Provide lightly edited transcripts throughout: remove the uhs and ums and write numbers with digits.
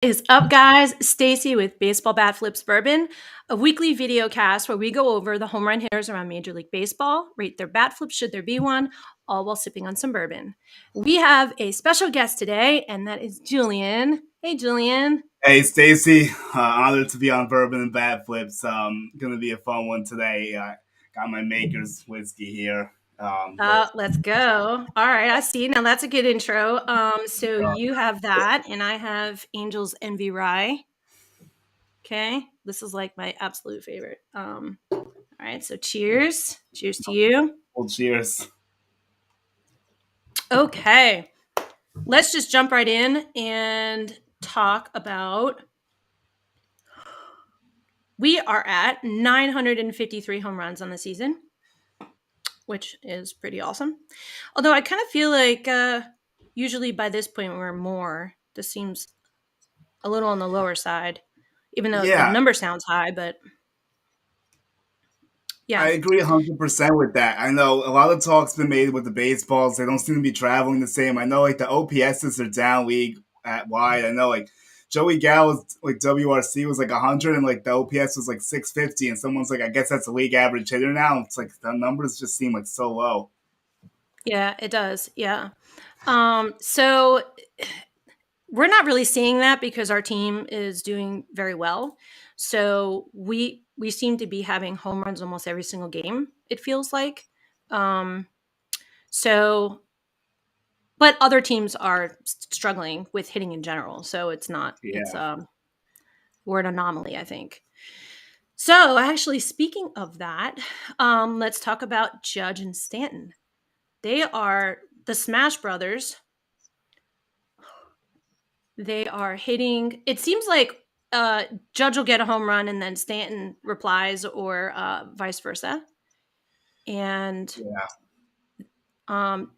Is up, guys? Stacy with Baseball Batflips Bourbon, a weekly video cast where we go over the home run hitters around Major League Baseball, rate their bat flips should there be one, all while sipping on some bourbon. We have a special guest today, and that is Julian. Hey, Julian. Hey Stacy, honored to be on Bourbon and Bad Flips. Gonna be a fun one today. Got my Maker's whiskey here. But Let's go. All right, I see. Now that's a good intro. So you have that, and I have Angel's Envy Rye. Okay, this is like my absolute favorite. All right, so cheers. Cheers to you. well, cheers. Okay, let's just jump right in and talk about. We are at 953 home runs on the season, which is pretty awesome. Although I kind of feel like usually by this point we're more. This seems a little on the lower side, even though the Yeah, number sounds high. But I yeah, agree 100% with that. I know a lot of talk's been made with the baseballs. They don't seem to be traveling the same. I know like the OPSs are down league at wide. I know like Joey Gallo's like WRC was like 100 and like the OPS was like 650 and someone's like I guess that's a league average hitter now. It's like the numbers just seem like so low. yeah, it does. Yeah. So we're not really seeing that because our team is doing very well. So we seem to be having home runs almost every single game. It feels like. Um, so, but other teams are struggling with hitting in general. So it's not. It's Yeah. we're an anomaly, I think. So actually, speaking of that, let's talk about Judge and Stanton. They are the Smash Brothers. They are hitting. It seems like Judge will get a home run and then Stanton replies, or vice versa. And Yeah. um,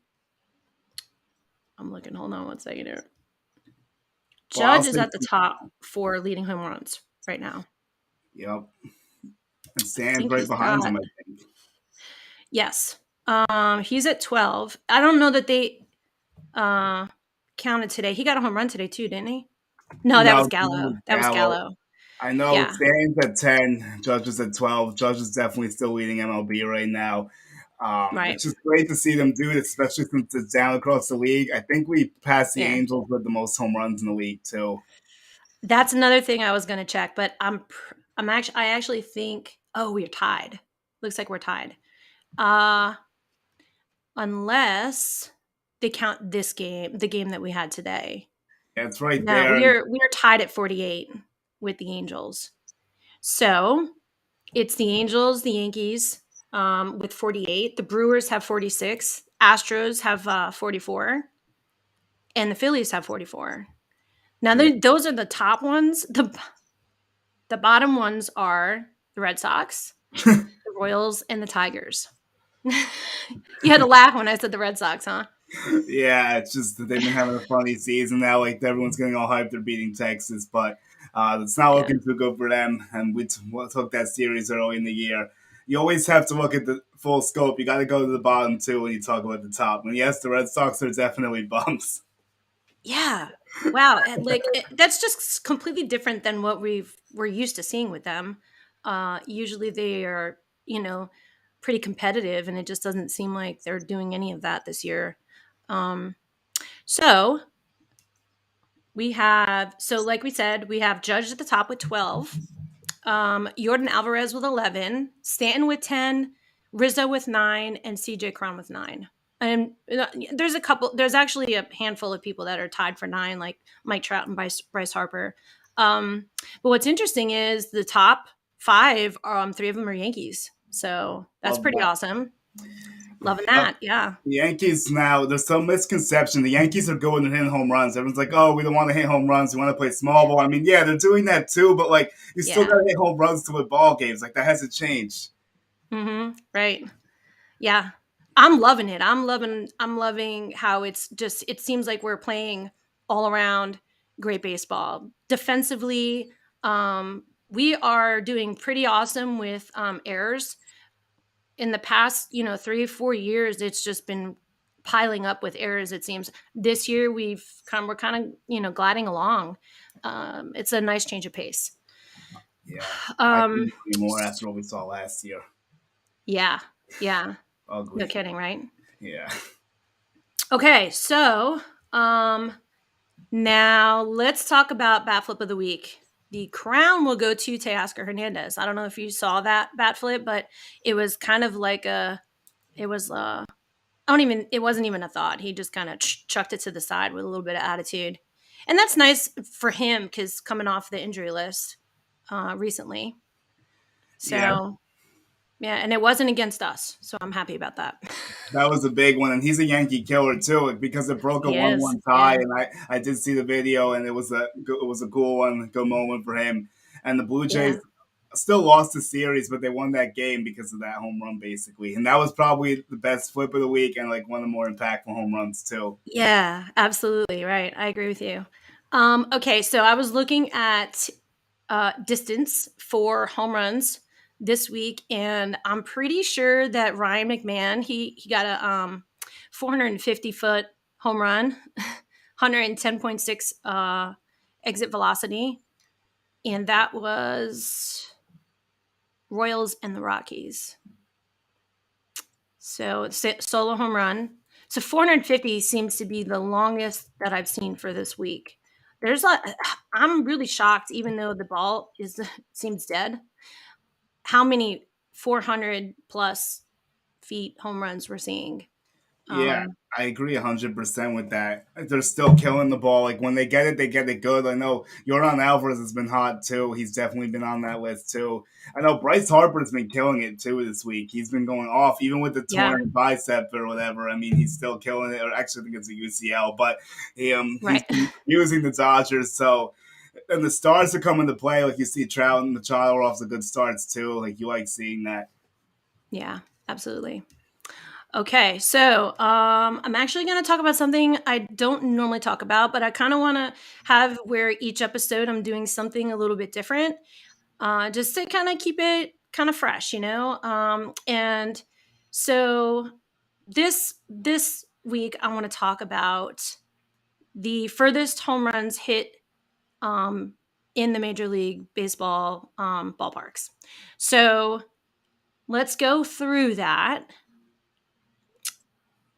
I'm looking. Hold on one second here. Well, I'll Judge is say, at the top for leading home runs right now. yep. And I Stan's think right he's behind got him, I think. yes. He's at 12. I don't know that they uh counted today. He got a home run today too, didn't he? No, that was No, Gallo. That was Gallo. Gallo. I know Yeah. Stan's at 10, Judge is at 12. Judge is definitely still leading MLB right now. Right. It's just great to see them do it, especially since it's down across the league. I think we passed the Yeah. Angels with the most home runs in the league, too. That's another thing I was going to check, but I actually think we're tied. Looks like we're tied. Uh unless they count this game, the game that we had today. Yeah, it's right No, there. we are tied at 48 with the Angels. So, it's the Angels, the Yankees with 48, the Brewers have 46, Astros have 44, and the Phillies have 44. Now, Yeah. those are the top ones. The bottom ones are the Red Sox, the Royals, and the Tigers. You had to laugh when I said the Red Sox, huh? Yeah, it's just that they've been having a funny season now. Like everyone's getting all hyped, they're beating Texas, but it's not Yeah. looking too good for them. And we took that series early in the year. You always have to look at the full scope. You got to go to the bottom too when you talk about the top. And yes, the Red Sox are definitely bumps. Yeah. Wow. And that's just completely different than what we're used to seeing with them. Usually they are, pretty competitive, and it just doesn't seem like they're doing any of that this year. Um, so like we said, we have Judge at the top with 12, Jordan Alvarez with 11, Stanton with 10, Rizzo with 9, and CJ Cron with 9. And there's actually a handful of people that are tied for 9, like Mike Trout and Bryce Harper. But what's interesting is the top 5, 3 of them are Yankees. So that's Love pretty that. awesome. Loving Yep. that. Yeah. The Yankees now, there's some misconception. The Yankees are going and hitting home runs. Everyone's like, oh, we don't want to hit home runs. We want to play small ball. I mean, yeah, they're doing that too, but like, you still got Yeah. to hit home runs to win ball games. Like, that hasn't changed. Right. Yeah. I'm loving how it seems like we're playing all around great baseball. Defensively, we are doing pretty awesome with errors. In the past, 3 or 4 years, it's just been piling up with errors, it seems. This year we're kind of, gliding along. It's a nice change of pace. Yeah, I Um, couldn't agree more after what we saw last year. yeah, yeah, no Ugly. kidding, right? Yeah. Okay, so um, now let's talk about Batflip of the week. The crown will go to Teoscar Hernandez. I don't know if you saw that Batflip, but it was kind of like it was I don't even it wasn't even a thought. He just kind of chucked it to the side with a little bit of attitude. And that's nice for him cuz coming off the injury list recently. Yeah, So, yeah, and it wasn't against us. So I'm happy about that. that was a big one, and he's a Yankee killer too, like, because it broke a He is. 1-1 tie, Yeah. and I did see the video, and it was a cool one, good moment for him. And the Blue Jays Yeah. still lost the series, but they won that game because of that home run, basically, and that was probably the best flip of the week and like one of the more impactful home runs too. Yeah, absolutely. Right. I agree with you. Okay, so I was looking at distance for home runs this week, and I'm pretty sure that Ryan McMahon he got a 450-foot home run, 110.6 exit velocity, and that was Royals and the Rockies. So solo home run. So 450 seems to be the longest that I've seen for this week. There's a I'm really shocked, even though the ball is seems dead, how many 400 plus feet home runs we're seeing. Yeah, Um, I agree 100% with that. They're still killing the ball. Like when they get it good. I know Yordan Alvarez has been hot too. He's definitely been on that list too. I know Bryce Harper's been killing it too this week. He's been going off even with the yeah, torn bicep or whatever. I mean, he's still killing it. Or actually, I think it's a UCL, but he's right. been using the Dodgers. So and the stars are coming to play. Like you see Trout and Machado are off to good starts too. Like you like seeing that. Yeah, absolutely. Okay, so I'm actually going to talk about something I don't normally talk about, but I kind of want to have where each episode I'm doing something a little bit different, just to kind of keep it kind of fresh, you know. And so this week I want to talk about the furthest home runs hit um, in the Major League Baseball ballparks. So let's go through that.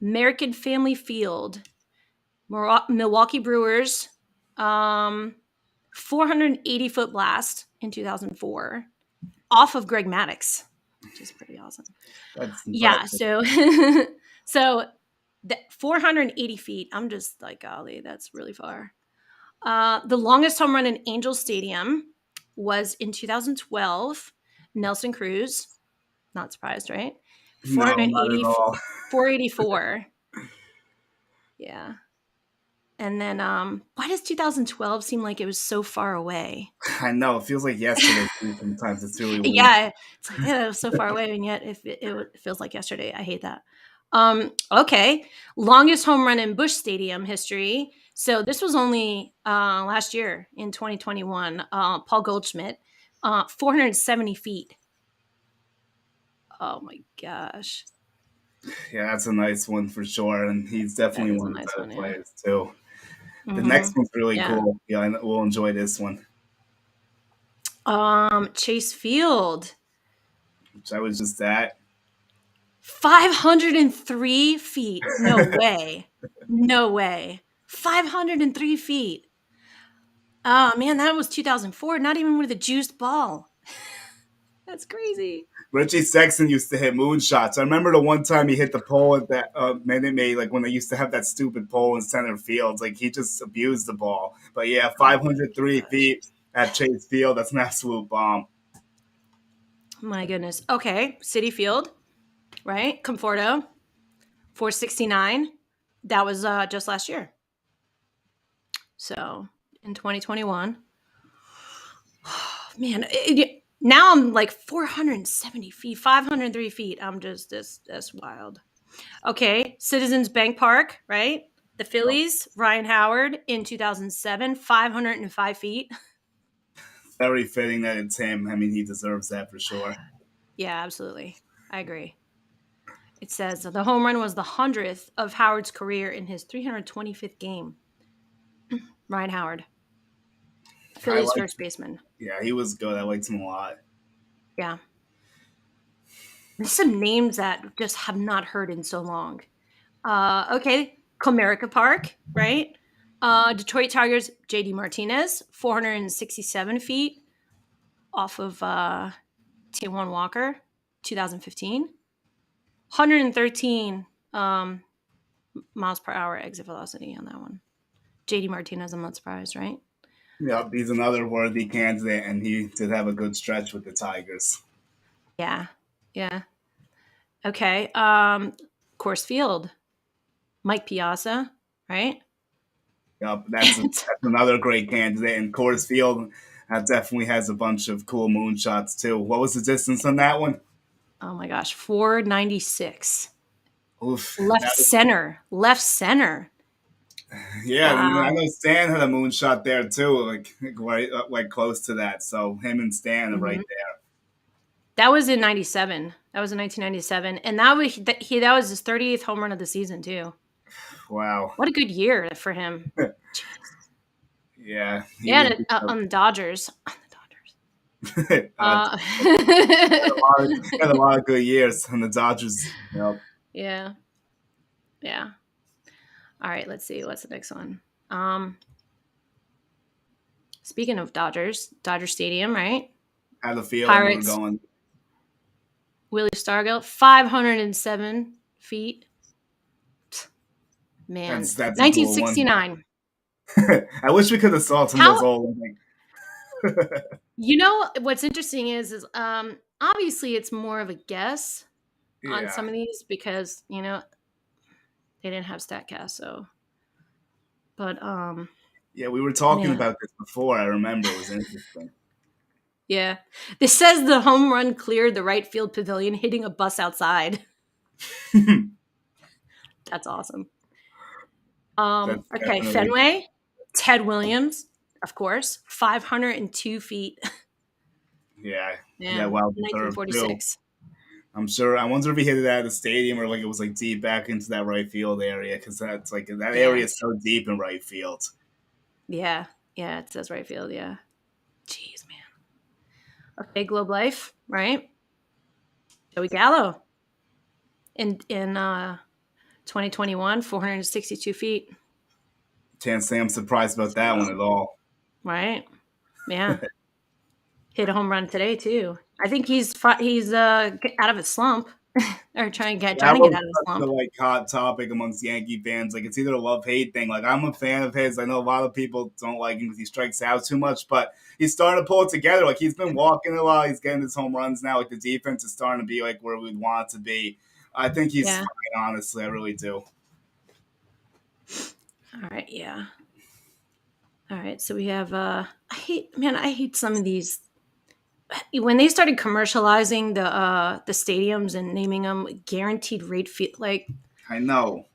American Family Field, Milwaukee Brewers, 480-foot blast in 2004 off of Greg Maddux, which is pretty awesome. That's Yeah, impressive. so so the 480 feet. I'm just like, golly, that's really far. The longest home run in Angel Stadium was in 2012. Nelson Cruz, not surprised, right? No, not at 480, all. 484. Yeah. And then why does 2012 seem like it was so far away? I know it feels like yesterday. Sometimes it's really weird. Yeah, it's like, yeah, it was so far away, and yet if it feels like yesterday. I hate that. Okay, longest home run in Busch Stadium history. So this was only last year in 2021. Paul Goldschmidt, 470 feet. Oh my gosh, Yeah, that's a nice one for sure, and he's that definitely is a one of the nice better one. Yeah. players too. The Mm-hmm. next one's really Yeah. cool. Yeah, we'll enjoy this one, Chase Field, which I was just at. 503 feet. No way. No way. 503 feet. Oh man, that was 2004. Not even with a juiced ball. That's crazy. Richie Sexton used to hit moonshots. I remember the one time he hit the pole at that Minute Maid, like when they used to have that stupid pole in center field. Like he just abused the ball. But yeah, Oh my 503 gosh. feet at Chase Field. That's an absolute bomb. My goodness. Okay, City Field, right? Conforto, 469. That was just last year. So in 2021. Man, now I'm like 470 feet, 503 feet. I'm just that's wild. Okay, Citizens Bank Park, right? The Phillies, Ryan Howard in 2007, 505 feet. Very fitting that it's him. I mean, he deserves that for sure. Yeah, absolutely. I agree. It says the home run was the 100th of Howard's career in his 325th game. Ryan Howard. I Phillies like. first baseman. Yeah, he was good. I liked him a lot. Yeah. There's some names that just have not heard in so long. Okay, Comerica Park, right? Detroit Tigers, JD Martinez, 467 feet off of T1 Walker, 2015. 113 miles per hour exit velocity on that one. JD Martinez, I'm not surprised, right? Yeah, he's another worthy candidate, and he did have a good stretch with the Tigers. Yeah. Yeah. Okay. Course Field, Mike Piazza, right? Yep, that's another great candidate. And Coors Field definitely has a bunch of cool moonshots too. What was the distance on that one? Oh my gosh, 496. Oof, Left that was, center. Left center. yeah. And I Wow. know Stan had a moonshot there too, like right, like close to that. So him and Stan are right Mhm. there. That was in 97. That was in 1997. And that was his 38th home run of the season, too. Wow. What a good year for him. Jeez. Yeah, he Yeah, was. and, on the Dodgers. On the Dodgers. uh, had a lot of good years on the Dodgers. Yep. Yeah. Yeah. All right, let's see. What's the next one? Um, Speaking of Dodgers, Dodger Stadium, right? Had a feeling we were Pirates, going. Willie Stargell, 507 feet. Man, That's a cool one. 1969. I wish we could have saw some of those How old. You know what's interesting is obviously it's more of a guess on Yeah. some of these because they didn't have Statcast, so but Yeah, we were talking man, about this before. I remember it was interesting. yeah. This says the home run cleared the right field pavilion, hitting a bus outside. That's awesome. That's Okay, definitely Fenway, Ted Williams, of course, 502 feet. yeah, yeah, Man, well deserved too. 1946. I'm sure. I wonder if he hit it out of the stadium or like it was like deep back into that right field area because that's like that area Yeah, is so deep in right field. yeah, yeah. It says right field. Yeah. Jeez, man. Okay, Globe Life, right? Joey Gallo in 2021, 462 feet. Can't say I'm surprised about that one So, at all. right? Yeah. Hit a home run today too. I think he's out of his slump or That trying to get was out of his such a slump. like hot topic amongst Yankee fans. Like it's either a love hate thing. Like I'm a fan of his. I know a lot of people don't like him because he strikes out too much, but he's starting to pull it together. Like he's been walking a lot. He's getting his home runs now. Like the defense is starting to be like where we'd want it to be. I think he's Yeah. fine. Honestly, I really do. All right, yeah. All right, so we have I hate some of these when they started commercializing the stadiums and naming them guaranteed rate fee like I know.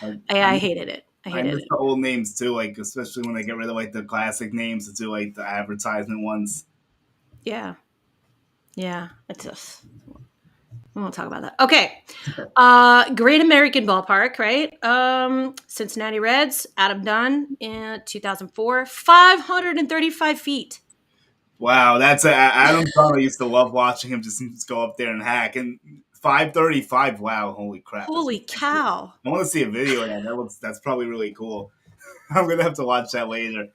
I, I I hated it. I I hated miss it. the old names too. Like especially when they get rid of like the classic names to do like the advertisement ones. Yeah. Yeah. It's just we won't talk about that. Okay. Great American Ballpark, right? Cincinnati Reds, Adam Dunn in 2004, 535 feet. Wow, that's Adam Sandler used to love watching him just go up there and hack. And 535. Wow, holy crap, that's Holy ridiculous. cow. I want to see a video of that. That's probably really cool. I'm gonna have to watch that later.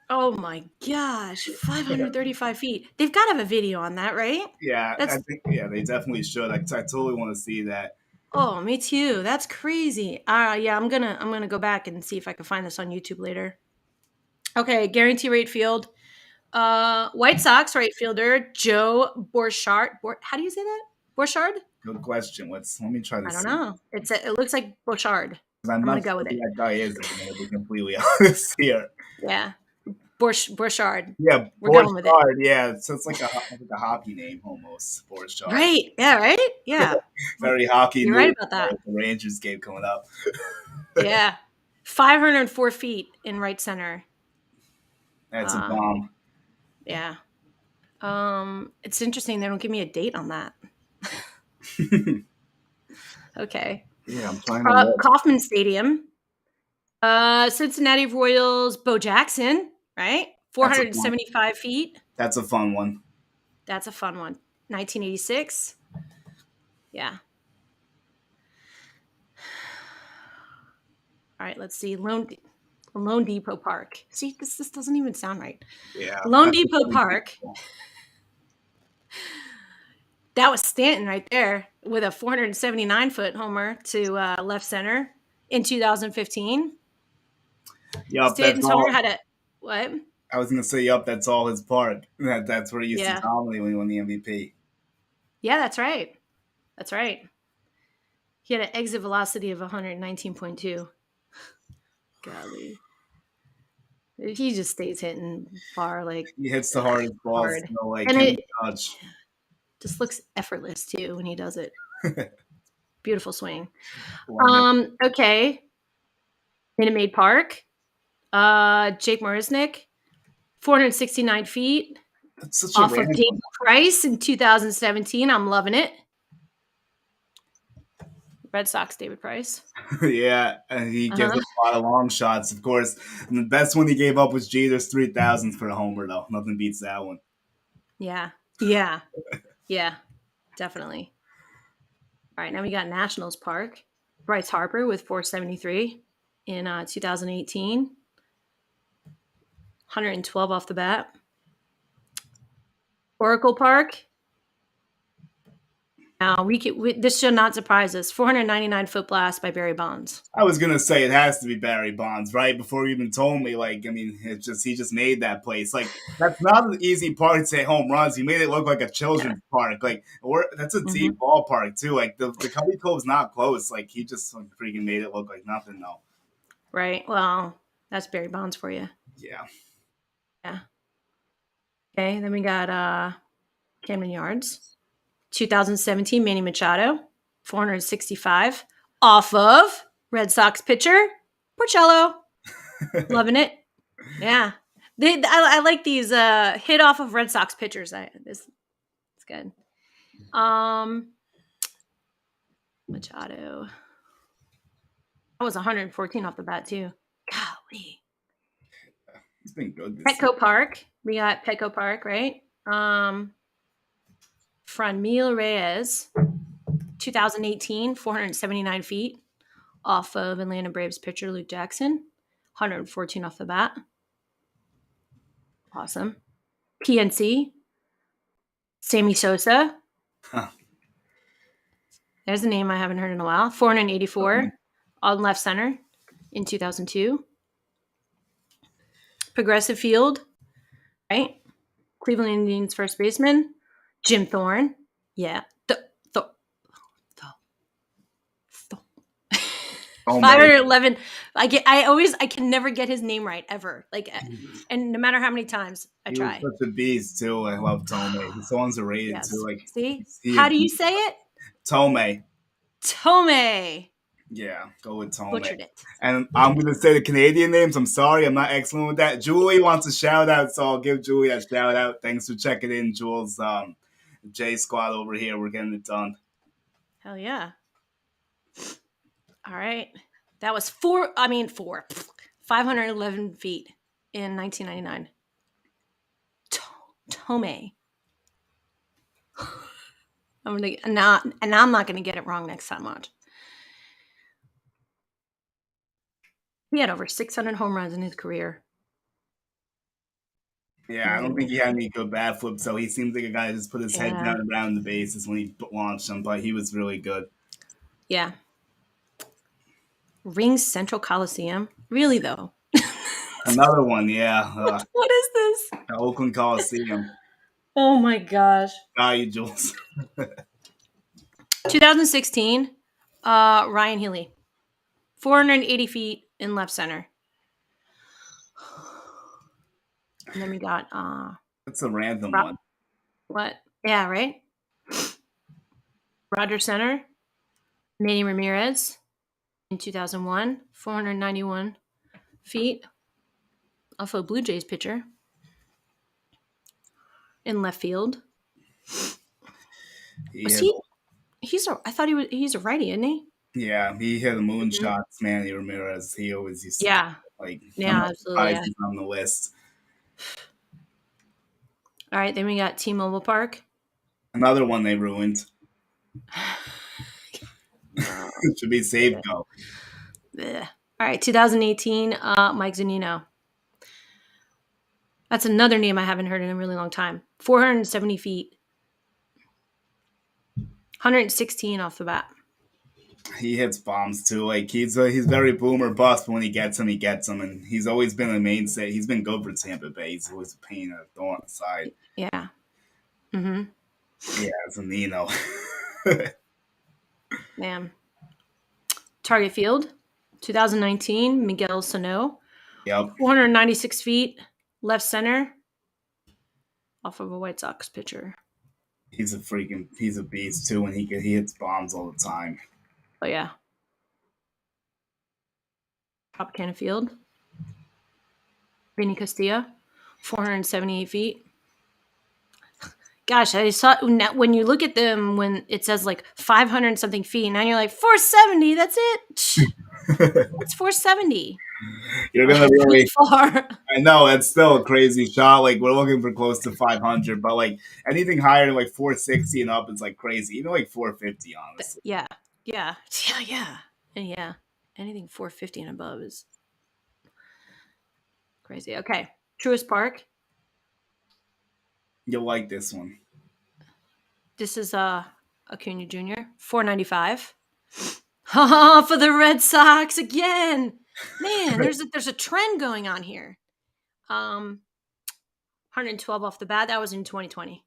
Oh my gosh. 535 feet. They've got to have a video on that, right? Yeah, I That's, think yeah they definitely should. I totally want to see that. oh, me too. That's crazy. Yeah, I'm gonna go back and see if I can find this on YouTube later. Okay, guarantee rate field. White Sox right fielder Joe Borchard. How do you say that? Borchard? Good question. Let me try to I don't see know. It looks like Borchard. because I'm I'm gonna not go sure with who it. that guy is. If I'm gonna be completely honest here. Yeah, Borchard. Yeah, We're going with it. Borchardt. Yeah, so it's like a hockey name almost. Borchardt. Right. Yeah. Right. Yeah. Very hockey You're right news. about that. The Rangers game coming up. Yeah. 504 feet in right center. That's a Uh, bomb. yeah. It's interesting. They don't give me a date on that. Okay. Yeah, I'm trying to look. Kauffman Stadium. Cincinnati Royals, Bo Jackson, right? That's a fun. 475 feet. That's a fun one. That's a fun one. 1986. Yeah. All right, let's see. Lone Depot Park. See, this doesn't even sound right. Yeah, Lone that's a Depot funny Park. baseball. That was Stanton right there with a 479-foot homer to left center in 2015. Yup, that's Stanton's homer all. had a what? I was gonna say, yup, that's all his part. That's where he used to Yeah. dominate when he won the MVP. Yeah, that's right. That's right. He had an exit velocity of 119.2. Golly. He just stays hitting far like He hits the hardest balls, hard. like And can be it touched. just looks effortless too when he does it. Beautiful swing. Love it. Okay. Minute Maid Park. Jake Marisnick, 469 feet That's such a off of random. David Price in 2017. I'm loving it. Red Sox, David Price. Yeah, and he gives Uh-huh. up a lot of long shots, of course. And the best one he gave up was Jeter's 3,000 for a homer, though. Nothing beats that one. Yeah. Yeah. Yeah. Definitely. All right. Now we got Nationals Park. Bryce Harper with 473 in 2018. 112 off the bat. Oracle Park. Now this should not surprise us. 499-foot blast by Barry Bonds. I was gonna say it has to be Barry Bonds, right? Before you even told me, like, I mean, he just made that place. Like, that's not an easy park to say home runs. He made it look like a Yeah. children's park. Like, that's a Mm-hmm. deep ballpark too. Like the Cubby Cove's not close. Like he just like, freaking made it look like nothing though. Right. Well, that's Barry Bonds for you. Yeah. Yeah. Okay. Then we got Camden Yards. 2017 Manny Machado, 465 off of Red Sox pitcher Porcello. Loving it. Yeah. I like these hit off of Red Sox pitchers. It's good. Machado. That was 114 off the bat too. Golly. It's been good this year. Petco Park. We got Petco Park, right? Franmil Reyes, 2018, 479 feet off of Atlanta Braves pitcher Luke Jackson, 114 off the bat. Awesome. PNC, Sammy Sosa. Huh. There's a name I haven't heard in a while. 484 Okay. on left center in 2002. Progressive Field, right? Cleveland Indians first baseman, Jim Thorne. Yeah. Oh, 511. I can never get his name right ever. Like, and no matter how many times I he try. was such a beast too. I love Tomei. His songs are rated Yes. too. Like, See? he How is do you say it? Tomei. Tomei. Yeah, go with Tomei. Butchered it. And I'm going to say the Canadian names. I'm sorry, I'm not excellent with that. Julie wants a shout out, so I'll give Julie a shout out. Thanks for checking in, Jules. J Squad over here. We're getting it done. Hell yeah. All right. That was 511 feet in 1999. Tomei. I'm not gonna get it wrong next time. Watch. He had over 600 home runs in his career. Yeah, I don't think he had any good bat flips, so he seems like a guy who just put his head down around the bases when he launched them, but he was really good. Yeah. Rings Central Coliseum. Really, though? Another one, yeah. What is this? The Oakland Coliseum. Oh, my gosh. Got you, Jules. 2016, Ryan Healy. 480 feet in left center. And then we got That's a random one. What? Yeah, right? Roger Center, Manny Ramirez in 2001, 491 feet off a Blue Jays pitcher in left field. I thought he's a righty, isn't he? Yeah, he hit the moonshots, Manny Ramirez. He always used to Yeah. like Yeah, absolutely. Yeah. He's on the list. All right, then we got T-Mobile Park. Another one they ruined. Oh, It should be Safeco. bleh. All right, 2018, Mike Zunino. That's another name I haven't heard in a really long time. 470 feet, 116 off the bat. He hits bombs too. Like he's very boomer bust, but when he gets them, and he's always been a mainstay. He's been good for Tampa Bay. He's always a pain in the thorn on the side. Yeah. Mm-hmm. Yeah, Zunino. Man. Target Field, 2019, Miguel Sano. Yep, 496 feet, left center, off of a White Sox pitcher. he's a beast too, and he hits bombs all the time. Oh, yeah. Tropicana Field, Vinny Castilla, 478 feet. Gosh, I saw when you look at them when it says like 500 something feet, and you're like 470. That's it. That's 470. You're gonna That's really really. far. I know it's still a crazy shot. Like we're looking for close to 500, but like anything higher than like 460 and up is like crazy. Even like 450, honestly. Yeah, yeah, yeah. And yeah, anything 450 and above is crazy. Okay, Truist Park. You'll like this one. This is Acuna Jr. 495. Ha for the Red Sox again. Man, there's a trend going on here. 112 off the bat. That was in 2020.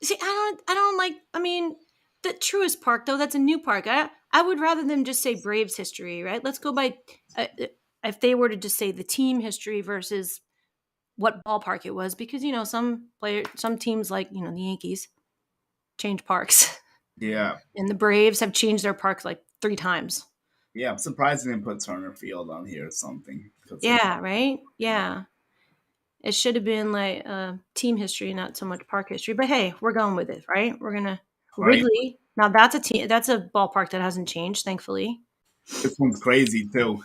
See, I don't like. I mean, the Truist Park though. That's a new park. I would rather them just say Braves history, right? Let's go by. If they were to just say the team history versus what ballpark it was, because some teams like the Yankees change parks, Yeah, and the Braves have changed their park like 3 times. yeah. I'm surprised they didn't put Turner Field on here or something. Like, Yeah, right. Yeah, it should have been like team history, not so much park history. But hey, we're going with it, right? We're gonna right, Wrigley. Now that's a team. That's a ballpark that hasn't changed, thankfully. this one's crazy too.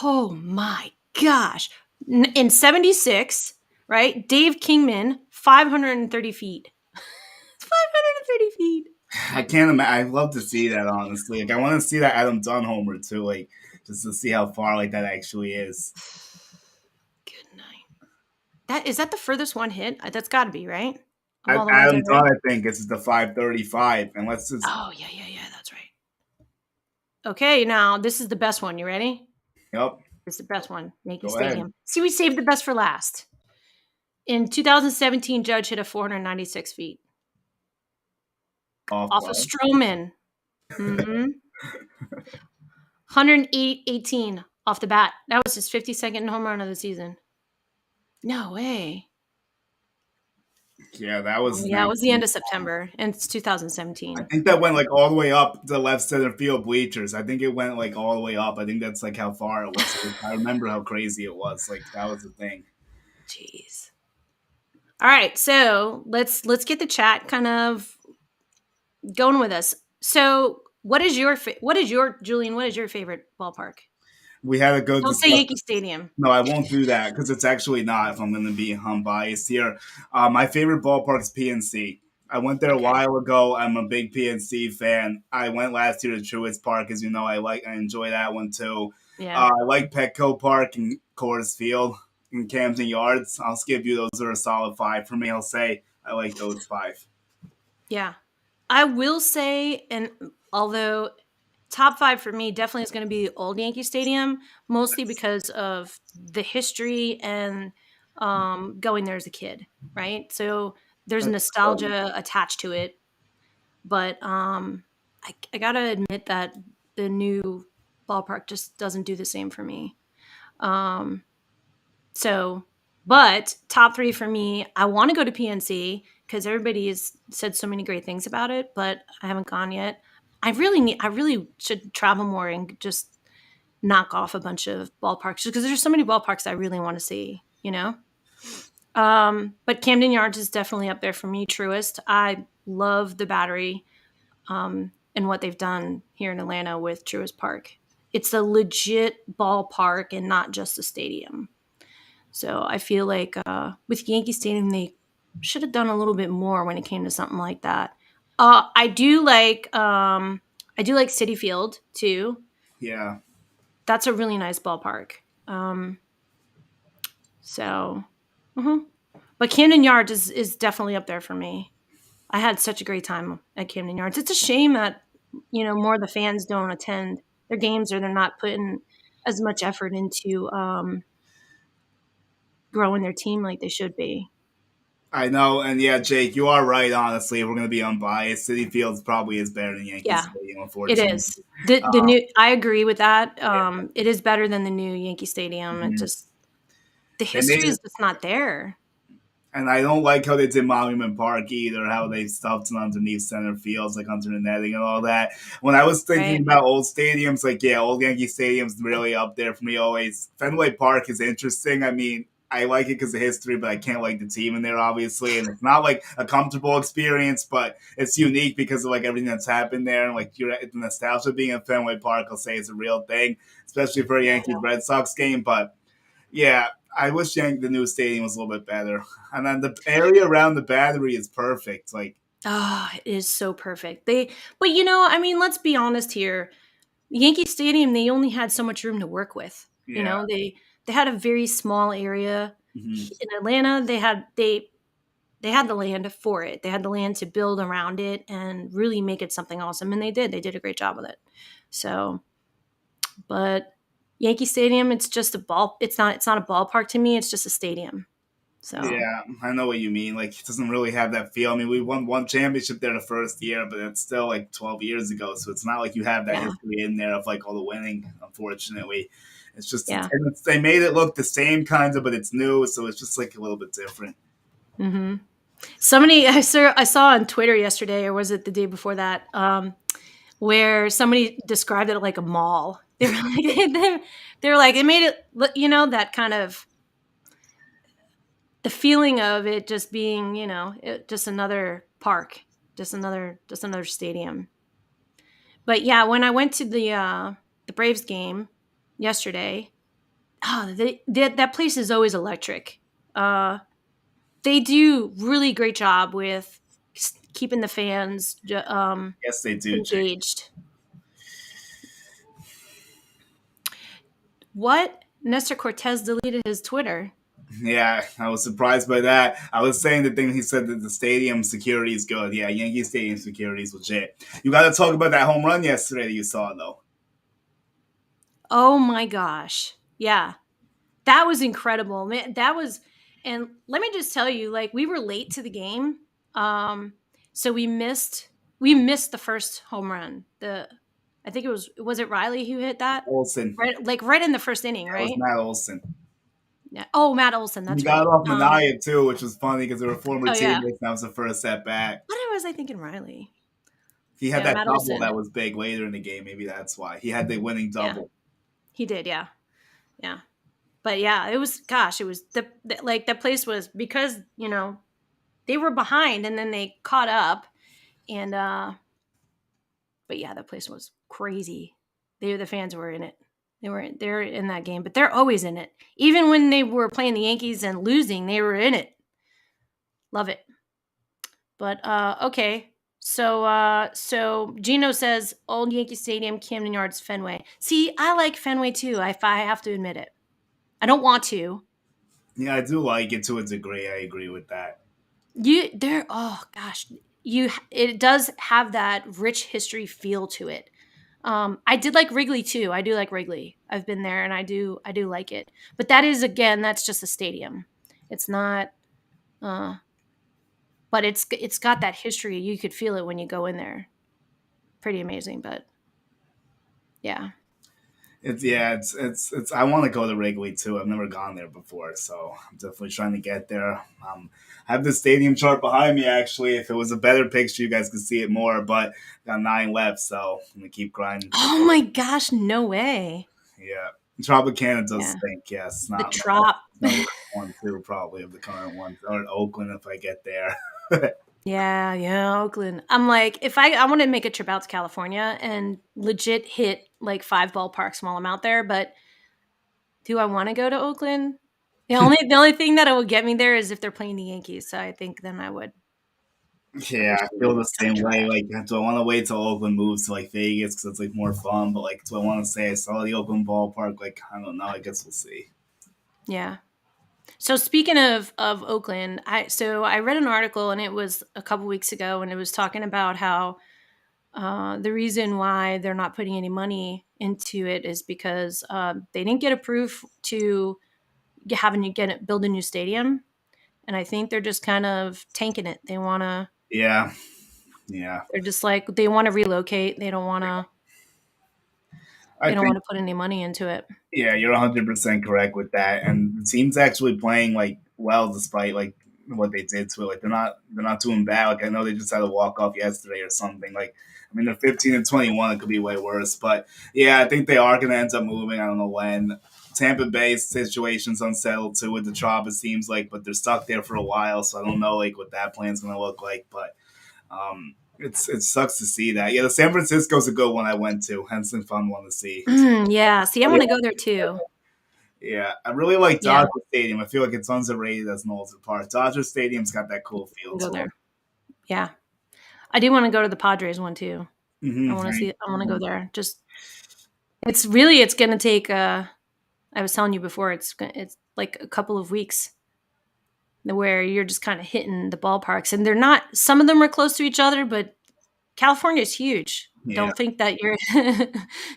Oh my gosh! In '76, right? Dave Kingman, 530 feet. 530 feet. I can't imagine. I'd love to see that honestly. Like I want to see that Adam Dunn homer too. Like just to see how far like that actually is. Good night. That the furthest one hit? That's got to be right. Of all the ones I Adam read. Dunn, I think, is the 535, and let's just. Oh yeah. That's right. Okay, now this is the best one. You ready? Yep, This is the best one. Yankee go ahead. Stadium. See, we saved the best for last. In 2017, Judge hit a 496 feet Off off of ball. Stroman. Mm-hmm. 108-18 off the bat. That was his 52nd home run of the season. No way. Yeah, that was Yeah, it was the end 19. of September, and it's I 2017. think that went like all the way up to left center field bleachers. I think it went like all the way up. I think that's like how far it was. I remember how crazy it was. Like that was the thing. Jeez. All right, so let's get the chat kind of going with us. So, what is your Julian? What is your favorite ballpark? We had a good Don't say discussion. Yankee Stadium. No, I won't do that because it's actually not. If I'm going to be unbiased here, my favorite ballpark is PNC. I went there a Okay. while ago. I'm a big PNC fan. I went last year to Truist Park, as you know. I enjoy that one too. Yeah. I like Petco Park and Coors Field and Camden Yards. I'll skip you; those are a solid 5 for me. I'll say I like those 5. Yeah. I will say, and although top 5 for me definitely is going to be Old Yankee Stadium, mostly because of the history and going there as a kid, right? So there's nostalgia attached to it. But I got to admit that the new ballpark just doesn't do the same for me. Um, So, but top 3 for me, I want to go to PNC because everybody has said so many great things about it, but I haven't gone yet. I really should travel more and just knock off a bunch of ballparks because there's so many ballparks I really want to see. But Camden Yards is definitely up there for me. Truist. I love the Battery and what they've done here in Atlanta with Truist Park. It's a legit ballpark and not just a stadium. So I feel like with Yankee Stadium, they should have done a little bit more when it came to something like that. I do like City Field too. Yeah. That's a really nice ballpark. So, mhm. But Camden Yards is definitely up there for me. I had such a great time at Camden Yards. It's a shame that more of the fans don't attend their games, or they're not putting as much effort into growing their team like they should be. I know, and yeah, Jake, you are right. Honestly, if we're gonna be unbiased, City Fields probably is better than Yankee Yeah, Stadium, it unfortunately. is. The new I agree with that. Yeah. It is better than the new Yankee Stadium. It Mhm. just the They made history it, is just not there. and I don't like how they did Monument Park either. How they stuffed it underneath center fields, like under the netting and all that. When I was thinking Right. about old stadiums, like yeah, old Yankee Stadium's really up there for me always. Fenway Park is interesting. I mean, I like it because of history, but I can't like the team in there, obviously. And it's not like a comfortable experience, but it's unique because of like everything that's happened there. And like the nostalgia being in Fenway Park, I'll say is a real thing, especially for a Yeah, I Yankees know. Red Sox game. But yeah, I wish the new stadium was a little bit better. And then the area around the Battery is perfect. Like, Oh, it is so perfect. But I mean, let's be honest here. Yankee Stadium, they only had so much room to work with. yeah. They had a very small area. Hmm. In Atlanta, they had the land for it. They had the land to build around it and really make it something awesome, and they did. They did a great job with it. So, but Yankee Stadium, it's just a ball. It's not a ballpark to me. It's just a stadium. So, Yeah, I know what you mean. Like, it doesn't really have that feel. I mean, we won one championship there the first year, but it's still like 12 years ago. So it's not like you have that yeah, history in there of like all the winning, unfortunately. It's just, yeah. they made it look the same kind of, but it's new. So it's just like a little bit different. hmm Somebody I saw on Twitter yesterday, or was it the day before that, where somebody described it like a mall. They were like, they were like, it made it, that kind of the feeling of it just being, just another park, just another stadium. But yeah, when I went to the Braves game yesterday, that place is always electric. Uh, they do really great job with keeping the fans Yes, they do, Jake. engaged. What? Nestor Cortez deleted his Twitter. Yeah, I was surprised by that. I was saying the thing he said that the stadium security is good. Yeah, Yankee Stadium security is legit. You got to talk about that home run yesterday that you saw, though. Oh my gosh. Yeah. That was incredible. Man, and let me just tell you, like, we were late to the game. Um so we missed the first home run. I think was it Riley who hit that? Olson. Right in the first inning, That was right? Matt Olson. Yeah. Oh, Matt Olson, He that's got it right. off Manaya too, which was funny because they were former Oh yeah. teammates. And that was the first at bat. What was I thinking, Riley? He had Yeah, that Matt double Olson. that was big later in the game. Maybe that's why he had the winning Yeah. double. He did, yeah. Yeah. But yeah, it was, gosh, it was like that place was, because, they were behind and then they caught up, and but yeah, that place was crazy. The fans were in it. They're in that game, but they're always in it. Even when they were playing the Yankees and losing, they were in it. Love it. But okay. So Gino says old Yankee Stadium, Camden Yards, Fenway. See, I like Fenway too. If I have to admit it. I don't want to. Yeah, I do like it to a degree. I agree with that. Oh gosh, it does have that rich history feel to it. I did like Wrigley too. I do like Wrigley. I've been there and I do like it. But that is, again, that's just a stadium. It's not uh but it's got that history. You could feel it when you go in there. Pretty amazing, but yeah. It's. I want to go to Wrigley too. I've never gone there before, so I'm definitely trying to get there. I have the stadium chart behind me. Actually, if it was a better picture, you guys could see it more. But got 9 left, so I'm gonna keep grinding to Oh get my it. gosh, no way. Yeah, Tropicana does Yeah. stink. Yes, The not Trop. my worst one too. Probably of the current ones, or Oakland if I get there. Yeah, yeah, Oakland. I'm like, if I want to make a trip out to California and legit hit like 5 ballparks while I'm out there, but do I want to go to Oakland? The only thing that will get me there is if they're playing the Yankees. So I think then I would Yeah, I officially feel the kind of same try way. it. Like, do I want to wait till Oakland moves to like Vegas because it's like more fun? But like, do I want to say I saw the Oakland ballpark? Like, I don't know. I guess we'll see. Yeah. So speaking of Oakland, I read an article and it was a couple weeks ago and it was talking about how the reason why they're not putting any money into it is because they didn't get approved to build a new stadium, and I think they're just kind of tanking it. Yeah, yeah. They're just like they want to relocate. They don't want to. I They don't think want to put any money into it. yeah, you're 100% correct with that. And the team's actually playing like well despite like what they did to it. Like they're not doing bad. Like I know they just had a walk off yesterday or something. Like I mean they're 15-21. It could be way worse. But yeah, I think they are going to end up moving. I don't know when. Tampa Bay's situation's unsettled too with the Trop. It seems like, but they're stuck there for a while. So I don't know like what that plan's going to look like. But it sucks to see that. Yeah, the San Francisco's a good one I went to. Hence a fun one to see. Yeah. See, I want to go there too. Yeah, I really like Yeah, Dodger Stadium. I feel like it's underrated as an Alter Park. Dodger Stadium's got that cool feel go to there. it. Yeah, I do want to go to the Padres one too. I want to Right. see. I want to go there. Just it's going to take. I was telling you before. It's like a couple of weeks where you're just kind of hitting the ballparks, and they're not. Some of them are close to each other, but California is huge. Yeah. Don't think that you're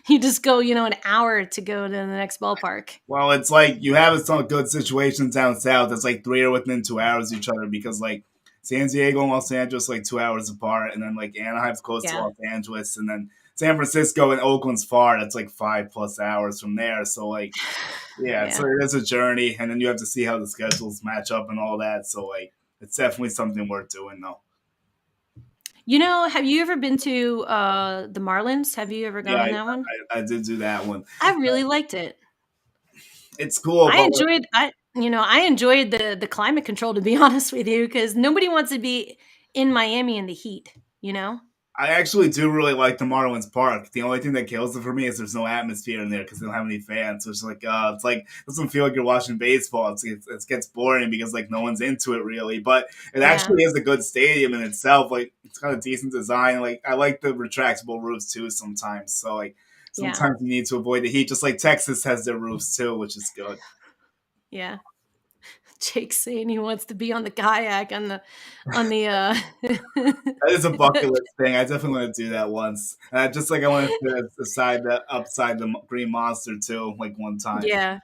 you just go, an hour to go to the next ballpark. Well, it's like you have some good situations down south. It's like three are within 2 hours of each other because like San Diego and Los Angeles like 2 hours apart, and then like Anaheim's close to Yeah. Los Angeles, and then San Francisco and Oakland's far. That's like 5+ hours from there. So like yeah, so Yeah. it is a journey, and then you have to see how the schedules match up and all that. So like it's definitely something worth doing though. Have you ever been to the Marlins? Have you ever Yeah, gone on that one? I did do that one. I really liked it. It's cool, I but enjoyed I enjoyed the climate control, to be honest with you, because nobody wants to be in Miami in the heat, you know? I actually do really like the Marlins Park. The only thing that kills it for me is there's no atmosphere in there because they don't have any fans. So it's like it doesn't feel like you're watching baseball. It gets boring because like no one's into it really. But it Yeah. actually is a good stadium in itself. Like it's got a decent design. Like I like the retractable roofs too sometimes. So like Yeah. sometimes you need to avoid the heat. Just like Texas has their roofs too, which is good. Yeah. Jake's saying he wants to be on the kayak on the That is a bucket list thing. I definitely want to do that once. Just like I want to sit aside the upside the Green Monster too, like one time. Yeah.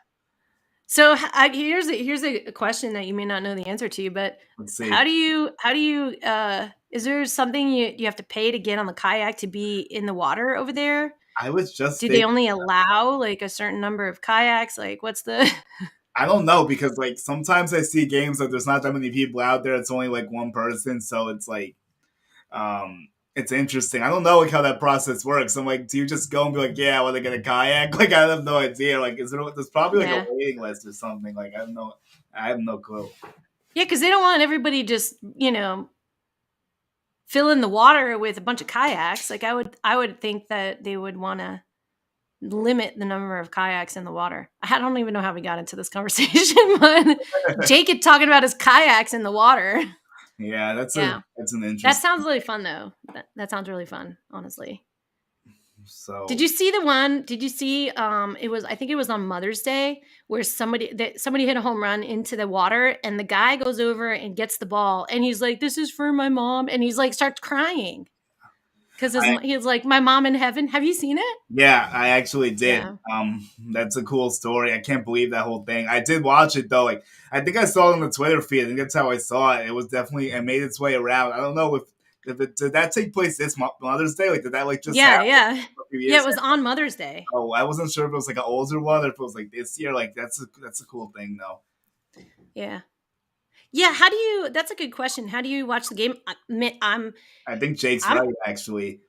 So here's a question that you may not know the answer to, but Let's how see. do you is there something you have to pay to get on the kayak to be in the water over there? I was just Do they thinking. only allow like a certain number of kayaks? Like what's the I don't know because like sometimes I see games that there's not that many people out there. It's only like one person, so it's like it's interesting. I don't know like how that process works. I'm like, do you just go and be like, yeah, I want to get a kayak? Like I have no idea. Like there's probably like a Yeah. waiting list or something. Like I have no clue. Yeah, cuz they don't want everybody just, fill in the water with a bunch of kayaks. Like I would think that they would want to limit the number of kayaks in the water. I don't even know how we got into this conversation, but Jake had talking about his kayaks in the water. Yeah, Yeah. that's an That interesting. sounds really fun though. That sounds really fun, honestly. Did So you see the one? Did you see it was I think it was on Mother's Day where somebody hit a home run into the water and the guy goes over and gets the ball and he's like, "This is for my mom." And he's like starts crying cuz I he's like, "My mom in heaven." Have you seen it? Yeah, I actually did. Yeah. That's a cool story. I can't believe that whole thing. I did watch it though. Like, I think I saw it on the Twitter feed. I think that's how I saw it. It was definitely it made its way around. I don't know if it did that take place this Mother's Day. Like, did that like just Yeah, happen yeah. a few Yeah, years it was ago? on Mother's Day. Oh, I wasn't sure if it was like an older one or if it was like this year. Like, that's a cool thing though. Yeah. Yeah, how do you that's a good question. How do you watch the game? I think Jake's I'm right actually.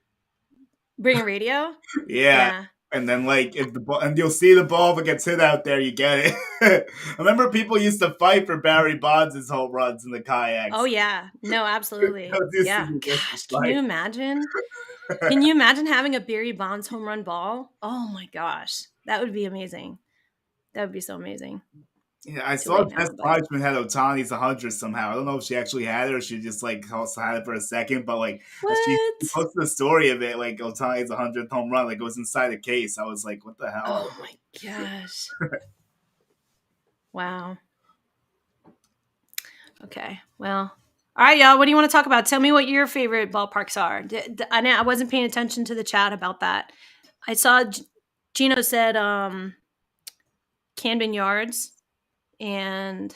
bringing radio. Yeah. Yeah. And then like if the ball and you'll see the ball if it gets hit out there, you get it. I remember people used to fight for Barry Bonds' home runs in the Oh kayaks. yeah. No, That absolutely. used to Yeah. be vicious Gosh, can you fight. imagine? Can you imagine having a Barry Bonds home run ball? Oh my gosh. That would be amazing. That would be so amazing. Yeah, I too saw late now, Jess but Parchman had Otani's 100 somehow. I don't know if she actually had it or she just like also had it for a second, but like as she what? posted the story of it, like Otani's 100th home run, like it was inside a case. I was like, what the hell? Oh my gosh. Wow. Okay. Well, all right, y'all. What do you want to talk about? Tell me what your favorite ballparks are. I wasn't paying attention to the chat about that. I saw Gino said Camden Yards, and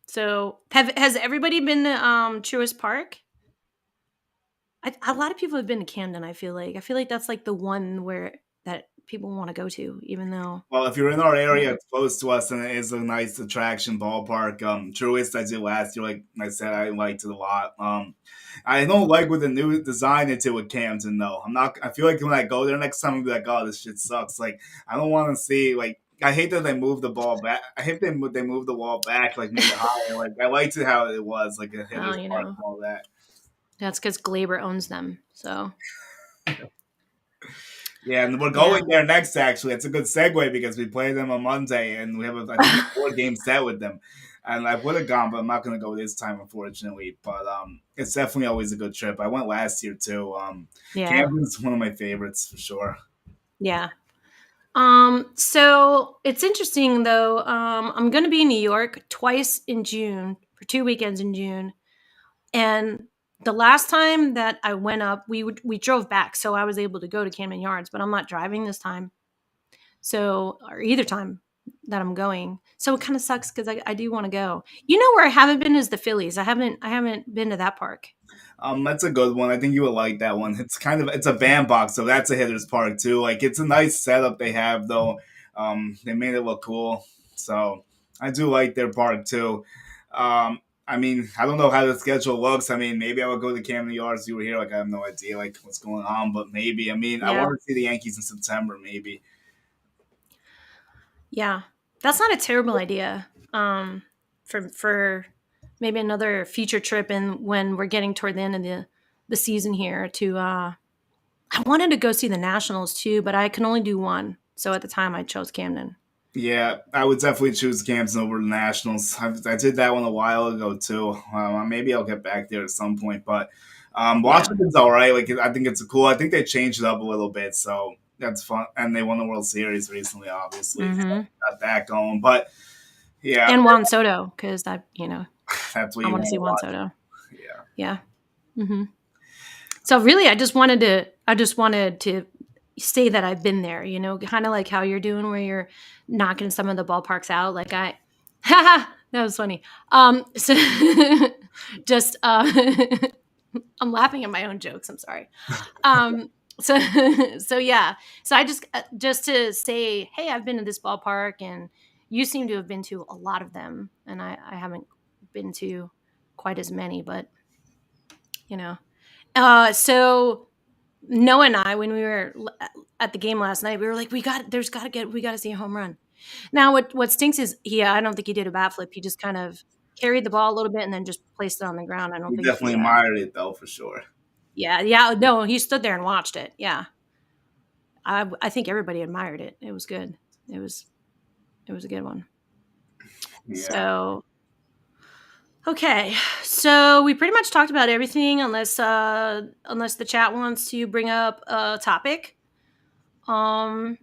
so has everybody been to Truist Park? A lot of people have been to Camden. I feel like that's like the one where that people want to go to, even though Well, if you're in our you area, know. it's close to us, and it is a nice attraction ballpark. Truist, I did last year. Like I said, I liked it a lot. I don't like with the new design into with Camden though. I'm not. I feel like when I go there next time, I'll be like, oh, this shit sucks. Like I don't want to see like. I hate that they moved the ball back. I hate they moved the wall back, like made it higher. Like I liked it how it was, like a Well, hitter's park and all that. that's because Glaber owns them. So Yeah, and we're yeah, going there next. Actually, it's a good segue because we play them on Monday, and we have I think a 4 game set with them. And I would have gone, but I'm not going to go this time, unfortunately. But it's definitely always a good trip. I went last year too. yeah, Camden's one of my favorites for sure. yeah. So it's interesting though. I'm going to be in New York twice in June for 2 weekends in June, and the last time that I went up, we drove back, so I was able to go to Camden Yards, but I'm not driving this time. So, or either time that I'm going. So it kind of sucks because I do want to go. You know where I haven't been is the Phillies. I haven't been to that park. That's a good one. I think you would like that one. It's a bandbox, so that's a hitter's park too. Like it's a nice setup they have though. They made it look cool, so I do like their park too. I mean, I don't know how the schedule looks. I mean, maybe I would go to Camden Yards. You were here, like I have no idea like what's going on, but maybe. I mean, I Yeah. want to see the Yankees in September, maybe. Yeah. That's not a terrible idea. For maybe another future trip and when we're getting toward the end of the season here to I wanted to go see the Nationals too, but I can only do one. So at the time I chose Camden. Yeah, I would definitely choose Camden over the Nationals. I did that one a while ago too. Maybe I'll get back there at some point, but Yeah. Washington's all right. Like I think it's cool. I think they changed it up a little bit, so that's fun. And they won the World Series recently, obviously. So Mhm. got that going. But yeah, And Juan Soto cuz that's what I you want to want see to Juan watch. Soto. Yeah. Yeah. Mhm. So really, I just wanted to say that I've been there, kind of like how you're doing where you're knocking some of the ballparks out. Like haha, that was funny. So just, I'm laughing at my own jokes. I'm sorry. So, so yeah. So I just to say, hey, I've been to this ballpark and you seem to have been to a lot of them. And I haven't been to quite as many, but you know, so Noah and I, when we were at the game last night, we were like, we got to see a home run. Now, what stinks is, I don't think he did a bat flip. He just kind of carried the ball a little bit and then just placed it on the ground. I don't We think definitely he, admired it though, for sure. yeah, no, he stood there and watched it. Yeah, I think everybody admired it. It was good. It was, it was a good one. Yeah. So, okay, so we pretty much talked about everything, unless the chat wants to bring up a topic. Um,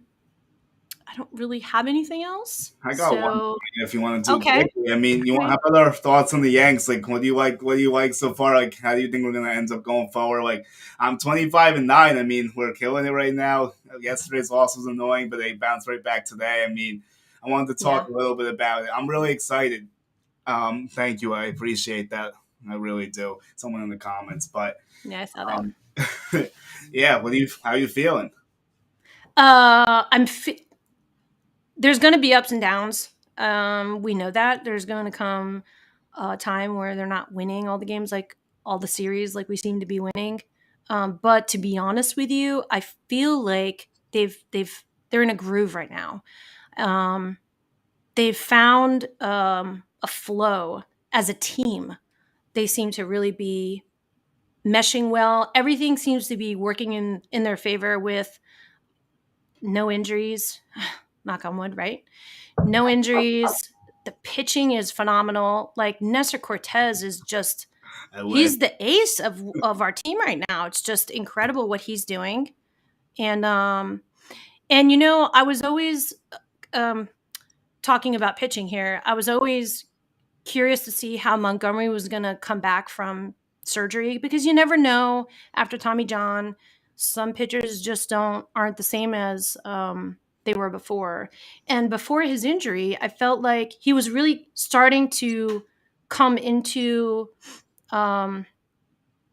I don't really have anything else. I got one So, if you want to do okay. quickly. I mean, you All want right. have other thoughts on the Yanks? Like, what do you like? What do you like so far? Like, how do you think we're gonna end up going forward? Like, I'm 25-9. I mean, we're killing it right now. Yesterday's loss was annoying, but they bounced right back today. I mean, I wanted to talk Yeah. a little bit about it. I'm really excited. Thank you. I appreciate that. I really do. Someone in the comments, but Yeah, I saw that. um, yeah. What do you? How are you feeling? I'm there's going to be ups and downs. We know that there's going to come a time where they're not winning all the games, like all the series, like we seem to be winning. But to be honest with you, I feel like they're in a groove right now. Um, they've found a flow as a team. They seem to really be meshing well. Everything seems to be working in their favor with no injuries. knock on wood, right? No injuries. The pitching is phenomenal. Like Nestor Cortez is just I wish. he's the ace of our team right now. It's just incredible what he's doing. And I was always um talking about pitching here. I was always curious to see how Montgomery was going to come back from surgery because you never know after Tommy John. Some pitchers just aren't the same as they were before. And before his injury, I felt like he was really starting to come into um,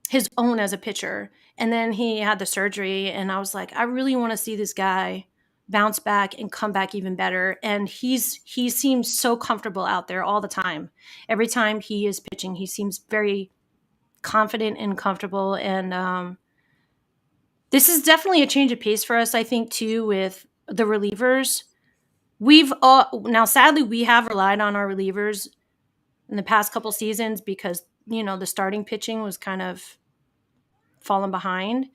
his own as a pitcher. And then he had the surgery, and I was like, I really want to see this guy bounce back and come back even better. And he seems so comfortable out there all the time. Every time he is pitching, he seems very confident and comfortable. And this is definitely a change of pace for us, I think, too, with the relievers. We've now, sadly, we have relied on our relievers in the past couple seasons because the starting pitching was kind of fallen behind.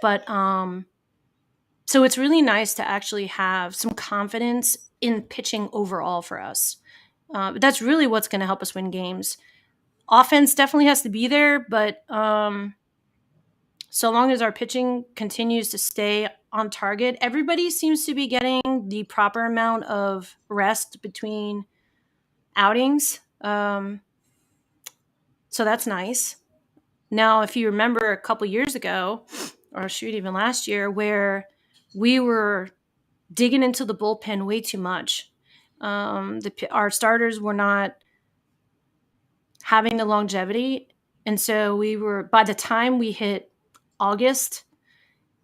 But so it's really nice to actually have some confidence in pitching overall for us. But that's really what's going to help us win games. Offense definitely has to be there, but so long as our pitching continues to stay on target, everybody seems to be getting the proper amount of rest between outings. So that's nice. Now, if you remember a couple years ago, or shoot, even last year, where we were digging into the bullpen way too much. Our starters were not having the longevity. And so by the time we hit August,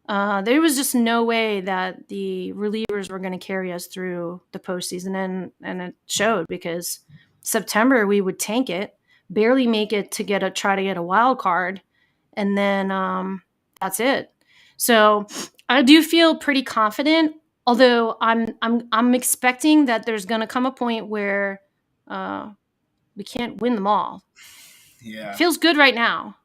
there was just no way that the relievers were going to carry us through the postseason. And it showed because September we would tank it, barely make it to try to get a wild card. And then that's it. So I do feel pretty confident, although I'm expecting that there's going to come a point where we can't win them all. Yeah. It feels good right now.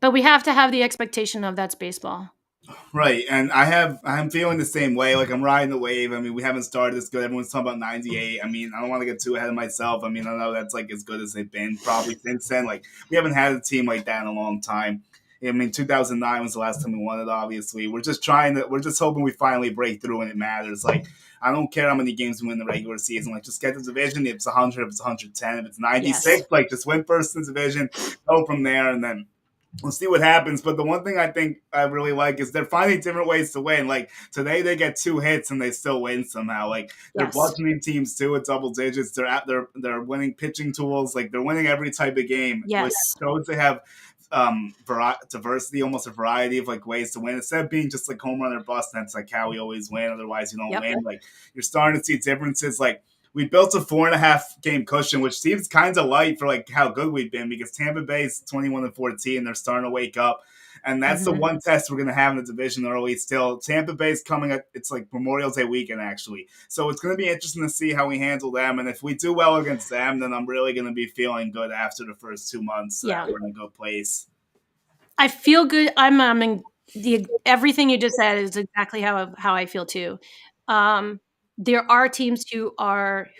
But we have to have the expectation of that's baseball. Right, and I'm feeling the same way. Like I'm riding the wave. I mean, we haven't started this good. Everyone's talking about 98. I mean, I don't want to get too ahead of myself. I mean, I know that's like as good as they've been probably since then. Like we haven't had a team like that in a long time. I mean, 2009 was the last time we won it. Obviously, we're just hoping we finally break through and it matters. Like I don't care how many games we win the regular season. Like just get the division. If it's 100, if it's 110, if it's 96, yes. Like just win first in the division, go from there, and then we'll see what happens. But the one thing I think I really like is they're finding different ways to win. Like today they get 2 hits and they still win somehow. Like they're bludgeoning teams too at double digits. They're winning pitching tools. Like they're winning every type of game. Yes. Which shows they have diversity, almost a variety of like ways to win. Instead of being just like home run or bust, that's like how we always win. Otherwise you don't win. Like you're starting to see differences. Like we built a 4.5 game cushion, which seems kind of light for like how good we've been because Tampa Bay's 21-14. They're starting to wake up. And that's the one test we're going to have in the division early still. Tampa Bay's coming up. It's like Memorial Day weekend, actually. So it's going to be interesting to see how we handle them. And if we do well against them, then I'm really going to be feeling good after the first 2 months. We're in a good place. I feel good. I'm in everything you just said is exactly how I feel too. There are teams who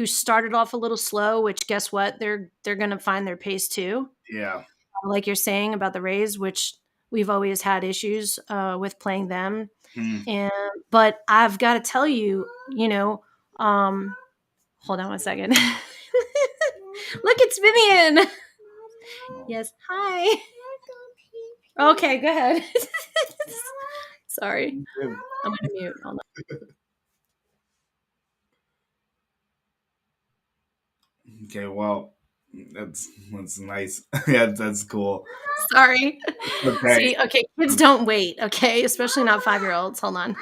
started off a little slow, which guess what? They're going to find their pace too. Yeah. Like you're saying about the Rays, which we've always had issues with playing them. But I've got to tell you, hold on one second. Look, it's Vivian. Yes. Hi. Okay, go ahead. Sorry. I'm going to mute. Hold on. Okay, well, that's nice. Yeah, that's cool. Sorry. Okay. See, okay, kids don't wait, okay? Especially not 5-year-olds. Hold on.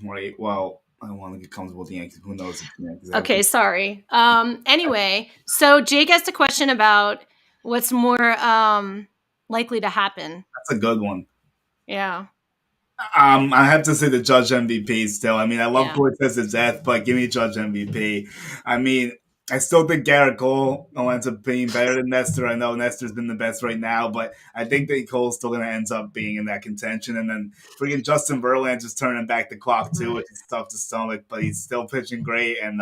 Right, well, I don't want to get comfortable with the Yankees. Who knows? Okay, sorry. Anyway, so Jake asked a question about what's more likely to happen. That's a good one. Yeah. I have to say the Judge MVP still. I mean, I love Cortez to death, but give me Judge MVP. I mean, I still think Garrett Cole will end up being better than Nestor. I know Nestor's been the best right now, but I think that Cole's still going to end up being in that contention. And then freaking Justin Verlander's turning back the clock too, which is tough to stomach, but he's still pitching great. And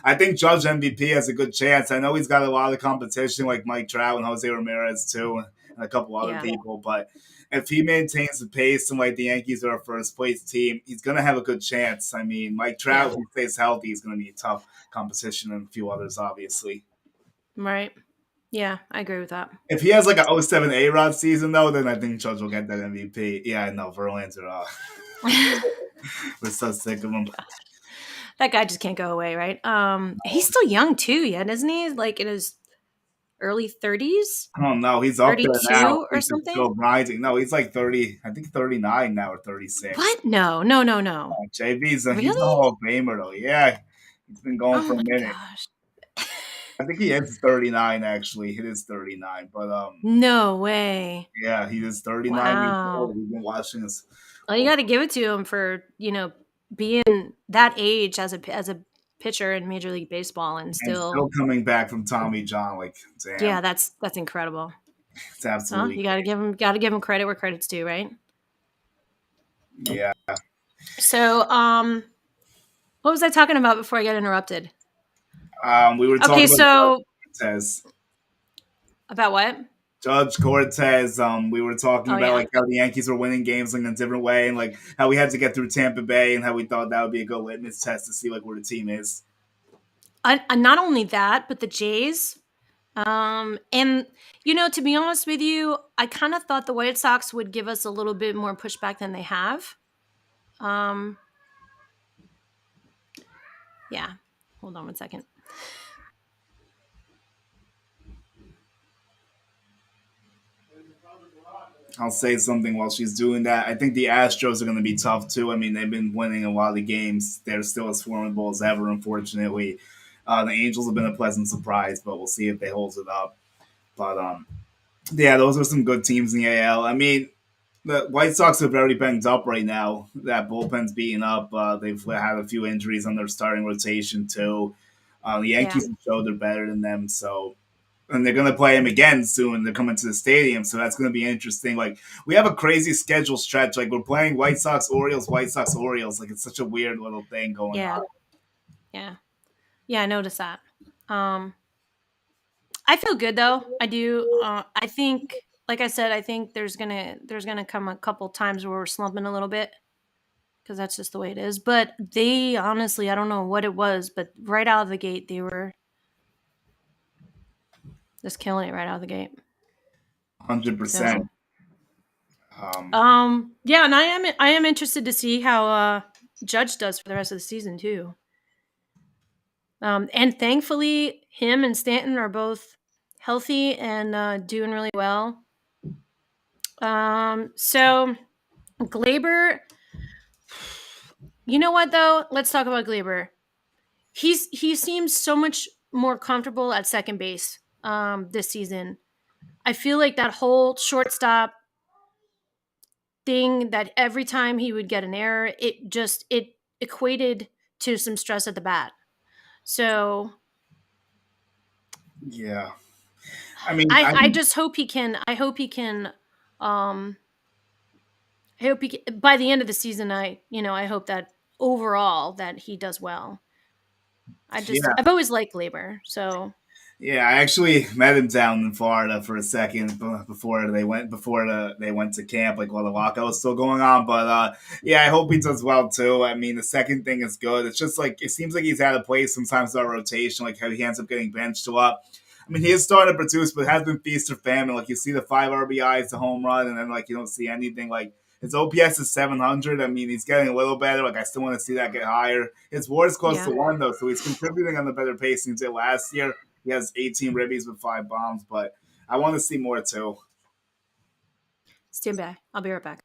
I think Judge MVP has a good chance. I know he's got a lot of competition like Mike Trout and Jose Ramirez too, and a couple other Yeah. people, but if he maintains the pace and like the Yankees are a first place team, he's going to have a good chance. I mean, Mike Trout, Yeah. if he stays healthy, he's going to be tough competition and a few others, obviously. Right. Yeah, I agree with that. If he has like a 07 A-Rod season, though, then I think Judge will get that MVP. Yeah, I know. Verlander, we're so sick of him. That guy just can't go away, right? He's still young too, yet, isn't he? Like in his early 30s, Oh, no, he's up there now. 32 or He's just something? still grinding. No, he's like 30, I think 39 now or 36. What? No, no, no, no. He's a Really? Hall of Famer, though. Yeah, he's been going Oh for a my minute. gosh. I think he is 39, actually. He is 39, but No way. yeah, he is 39 years old. Wow. We've been watching this Well, you got to give it to him for, being that age as a pitcher in Major League Baseball and and still. still coming back from Tommy John. Like, damn, Yeah, that's incredible. it's Huh? absolutely You got to give him credit where credit's due, right? yeah. So, what was I talking about before I got interrupted? We were Okay, talking about so Cortez. about what? Judge Cortez. We were talking Oh about yeah. like how the Yankees were winning games like in a different way, and like how we had to get through Tampa Bay, and how we thought that would be a good litmus test to see like where the team is. Not only that, but the Jays. And to be honest with you, I kind of thought the White Sox would give us a little bit more pushback than they have. Um, yeah. Hold on one second. I'll say something while she's doing that. I think the Astros are going to be tough too. I mean, they've been winning a lot of games. They're still as formidable as ever, unfortunately. The Angels have been a pleasant surprise, but we'll see if they hold it up. But yeah, those are some good teams in the AL. I mean, the White Sox are very banged up right now. That bullpen's beaten up. They've had a few injuries on their starting rotation too. The Yeah. Yankees have showed they're better than them, so and they're going to play him again soon. They're coming to the stadium, so that's going to be interesting. Like we have a crazy schedule stretch. Like we're playing White Sox, Orioles, White Sox, Orioles. Like it's such a weird little thing going Yeah. on. Yeah. Yeah. I noticed that. Um, I feel good though. I do. I think, like I said, I think there's gonna come a couple times where we're slumping a little bit because that's just the way it is. But they honestly, I don't know what it was, but right out of the gate, they were just killing it right out of the gate. 100%. So, yeah, and I am interested to see how Judge does for the rest of the season too. And thankfully, him and Stanton are both healthy and doing really well. So Glaber, you know what though? Let's talk about Glaber. He seems so much more comfortable at second base this season. I feel like that whole shortstop thing that every time he would get an error, it equated to some stress at the bat. So Yeah. I mean, I just hope he can. I hope he can. Um, I hope he can, by the end of the season. I hope that overall that he does well. yeah. I've always liked Labor, so Yeah, I actually met him down in Florida for a second before they went to camp, like while the lockout was still going on. But yeah, I hope he does well too. I mean, the second thing is good. It's just like it seems like he's out of place sometimes in our rotation, like how he ends up getting benched a lot. I mean, he is starting to produce, but it has been feast or famine. Like you see the 5 RBIs, the home run, and then like you don't see anything. Like his OPS is 700. I mean, he's getting a little better. Like I still want to see that get higher. His WAR is close yeah, to 1 though, so he's contributing on the better pace than he did last year. He has 18 ribbies with 5 bombs, but I want to see more too. stand by. I'll be right back.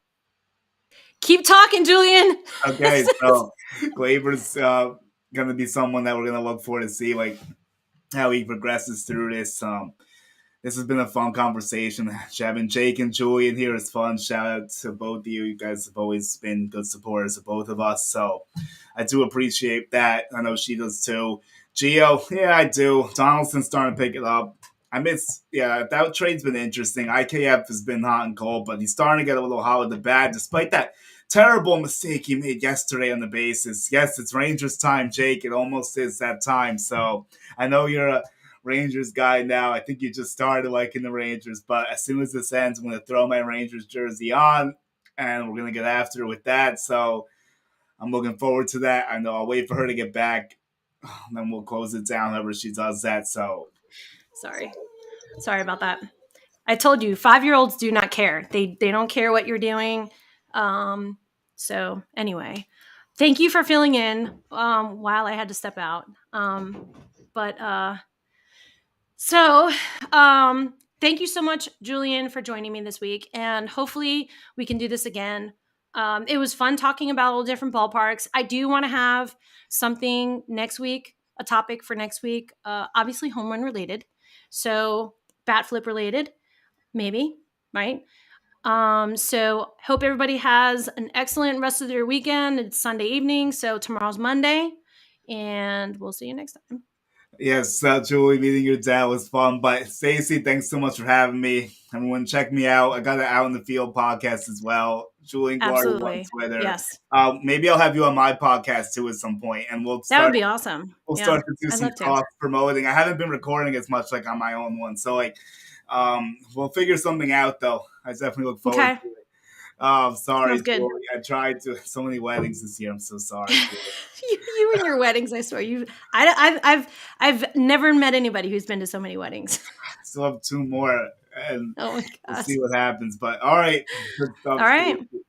Keep talking, Julian. Okay, so Glaber's going to be someone that we're going to look for to see like how he progresses through this. This has been a fun conversation. Having Jake and Julian here is fun. Shout out to both of you. You guys have always been good supporters of both of us. So I do appreciate that. I know she does too. Geo, yeah, I do. Donaldson's starting to pick it up. I miss, yeah, that trade's been interesting. IKF has been hot and cold, but he's starting to get a little hot with the bat, despite that terrible mistake he made yesterday on the bases. Yes, it's Rangers time, Jake. It almost is that time. So I know you're a Rangers guy now. I think you just started liking the Rangers, but as soon as this ends, I'm going to throw my Rangers jersey on, and we're going to get after it with that. So I'm looking forward to that. I know I'll wait for her to get back, and then we'll close it down whenever she does that. So Sorry. Sorry about that. I told you, 5-year-olds do not care. They don't care what you're doing. Um, so anyway, thank you for filling in while I had to step out. But so thank you so much, Julian, for joining me this week, and hopefully we can do this again. It was fun talking about all the different ballparks. I do want to have something next week, a topic for next week, obviously home run related. So bat flip related, maybe, right? So hope everybody has an excellent rest of their weekend. It's Sunday evening, so tomorrow's Monday, and we'll see you next time. yes, Julie, meeting your dad was fun. But Stacy, thanks so much for having me. Everyone, check me out. I got an Out in the Field podcast as well. Julian Glory on Absolutely. Twitter. Yes. Maybe I'll have you on my podcast too at some point, and That would be awesome. we'll Yeah. start to do I'd some love to. cross promoting. I haven't been recording as much like on my own one, so like, we'll figure something out though. I definitely look forward Okay. to it. Oh, sorry, Sounds good. Julie. I tried to so many weddings this year. I'm so sorry, Julie. You and your weddings, I swear. I've never met anybody who's been to so many weddings. I still have two more, and Oh my we'll gosh. see what happens. But all right, good All stuff. right. Steve.